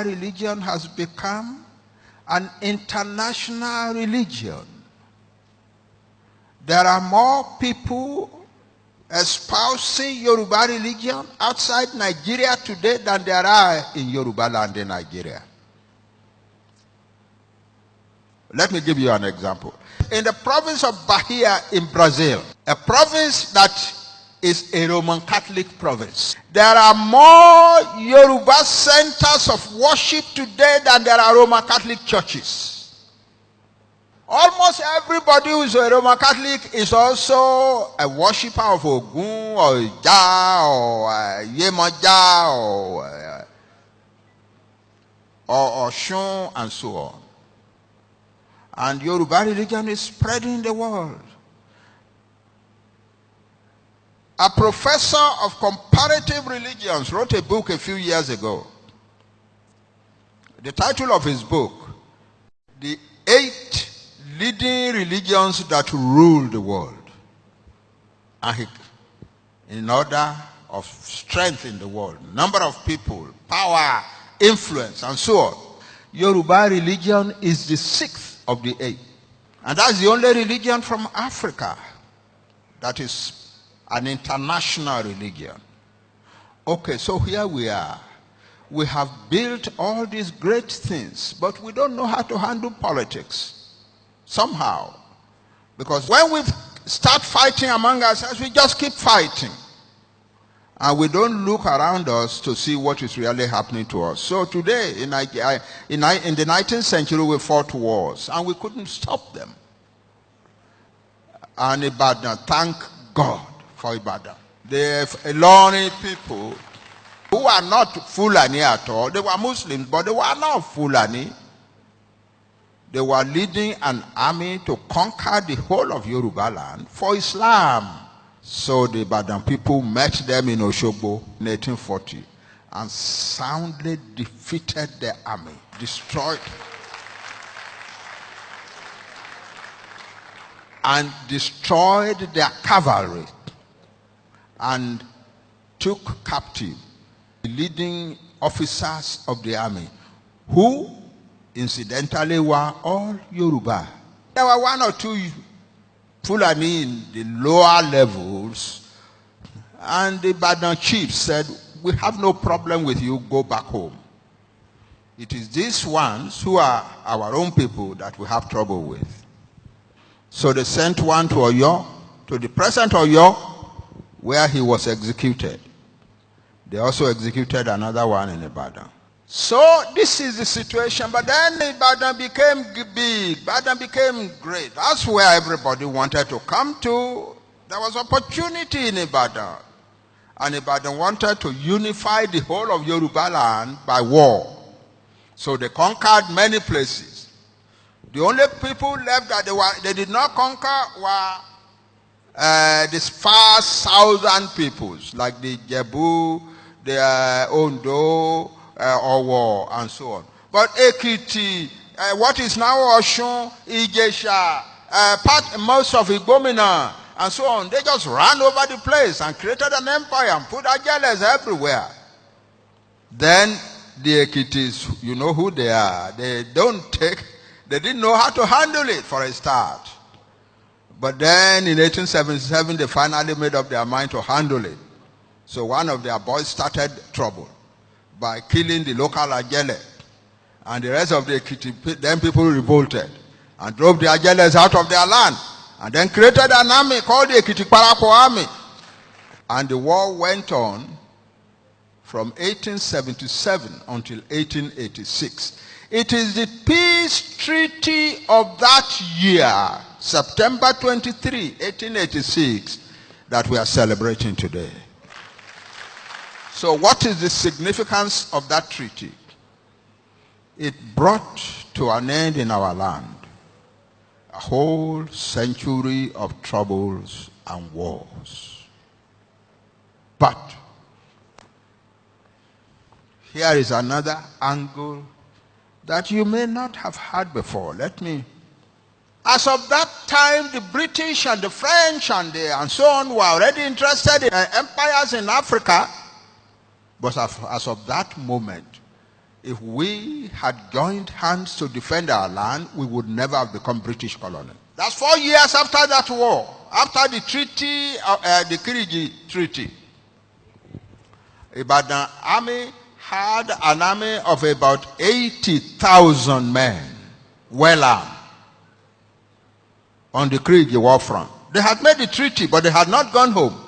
Yoruba religion has become an international religion. There are more people espousing Yoruba religion outside Nigeria today than there are in Yoruba land in Nigeria. Let me give you an example. In the province of Bahia in Brazil, a province that is a Roman Catholic province, there are more Yoruba centers of worship today than there are Roman Catholic churches. Almost everybody who is a Roman Catholic is also a worshipper of Ogun or Ija or Yemoja or Oshun and so on. And Yoruba religion is spreading in the world. A professor of comparative religions wrote a book a few years ago. The title of his book, The 8 Leading Religions That Rule the World. And in order of strength in the world, number of people, power, influence, and so on. Yoruba religion is the 6th of the 8. And that's the only religion from Africa that is an international religion. Okay, so here we are. We have built all these great things, but we don't know how to handle politics somehow. Because when we start fighting among ourselves, we just keep fighting. And we don't look around us to see what is really happening to us. So today, in the 19th century, we fought wars, and we couldn't stop them. And Ibadan, thank God for Ibadan. The Ilori people who are not Fulani at all, they were Muslims, but they were not Fulani. They were leading an army to conquer the whole of Yoruba land for Islam. So the Ibadan people met them in Oshogbo in 1840 and soundly defeated the army, destroyed their cavalry, and took captive the leading officers of the army, who incidentally were all Yoruba. There were one or two Fulani in the lower levels, and the Ibadan chief said, "We have no problem with you, go back home. It is these ones who are our own people that we have trouble with." So they sent one to Oyo, to the present Oyo, where he was executed. They also executed another one in Ibadan. So this is the situation, but then Ibadan became big, Ibadan became great. That's where everybody wanted to come to. There was opportunity in Ibadan. And Ibadan wanted to unify the whole of Yoruba land by war. So they conquered many places. The only people left that they did not conquer were these far southern peoples, like the Jebu, the Ondo, Owo, and so on. But Ekiti, what is now Oshun, Ijesha, most of Igomina, and so on, they just ran over the place and created an empire and put Ajeles everywhere. Then the Ekitis, you know who they are. They didn't know how to handle it for a start. But then in 1877, they finally made up their mind to handle it. So one of their boys started trouble by killing the local Ajele. And the rest of the then people revolted and drove the Ajeles out of their land. And then created an army called the Ekiti-Parako Army. And the war went on from 1877 until 1886. It is the peace treaty of that year, September 23, 1886, that we are celebrating today. So what is the significance of that treaty? It brought to an end in our land a whole century of troubles and wars. But here is another angle that you may not have heard before. As of that time, the British and the French and so on were already interested in empires in Africa. But as of that moment, If we had joined hands to defend our land, we would never have become British colony. That's 4 years after that war, after the treaty, the Kiriji Treaty. Ibadan army had an army of about 80,000 men, well armed, on the Kiriji war front. They had made the treaty, but they had not gone home.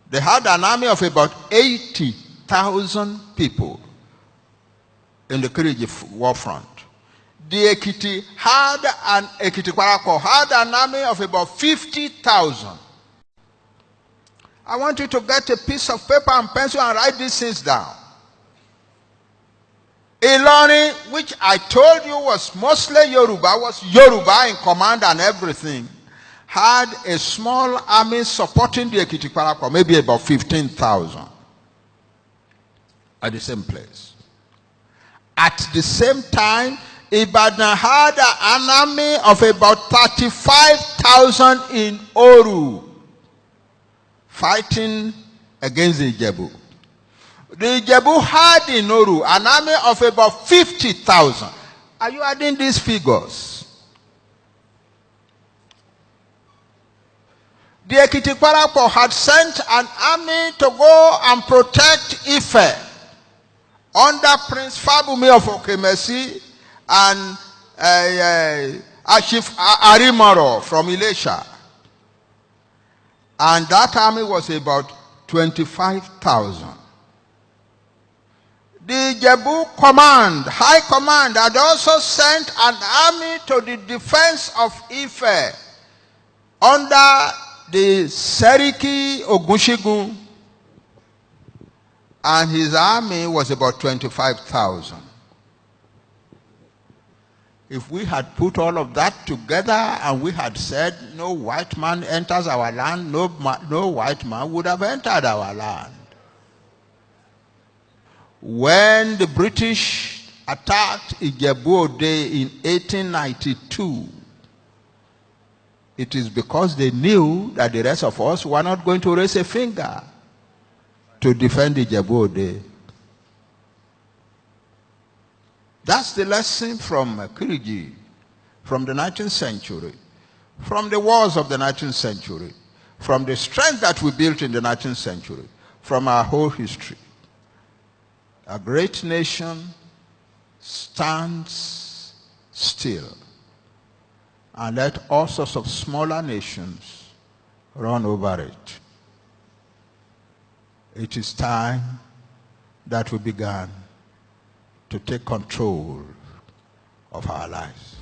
They had an army of about 80,000 people in the Kiriji war front. The Ekiti had an army of about 50,000. I want you to get a piece of paper and pencil and write these things down. Ilorin, which I told you was mostly Yoruba, was Yoruba in command and everything, had a small army supporting the Ekiti Parako, maybe about 15,000 at the same place. At the same time, Ibadan had an army of about 35,000 in Oru, fighting against the Ijebu. The Ijebu had in Oru an army of about 50,000. Are you adding these figures? The Ekiti Parako had sent an army to go and protect Ife under Prince Fabumi of Okemesi and Chief Arimoro from Ilesha. And that army was about 25,000. The Jebu command, high command, had also sent an army to the defense of Ife under the Seriki Ogunshigun, and his army was about 25,000. If we had put all of that together and we had said no white man enters our land, no white man would have entered our land. When the British attacked Ijebu-Ode in 1892, it is because they knew that the rest of us were not going to raise a finger to defend Ijebu-Ode. That's the lesson from Kiriji, from the 19th century, from the wars of the 19th century, from the strength that we built in the 19th century, from our whole history. A great nation stands still and let all sorts of smaller nations run over it. It is time that we began to take control of our lives.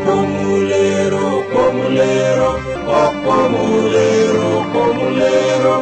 Pomulero, pomulero, pomulero,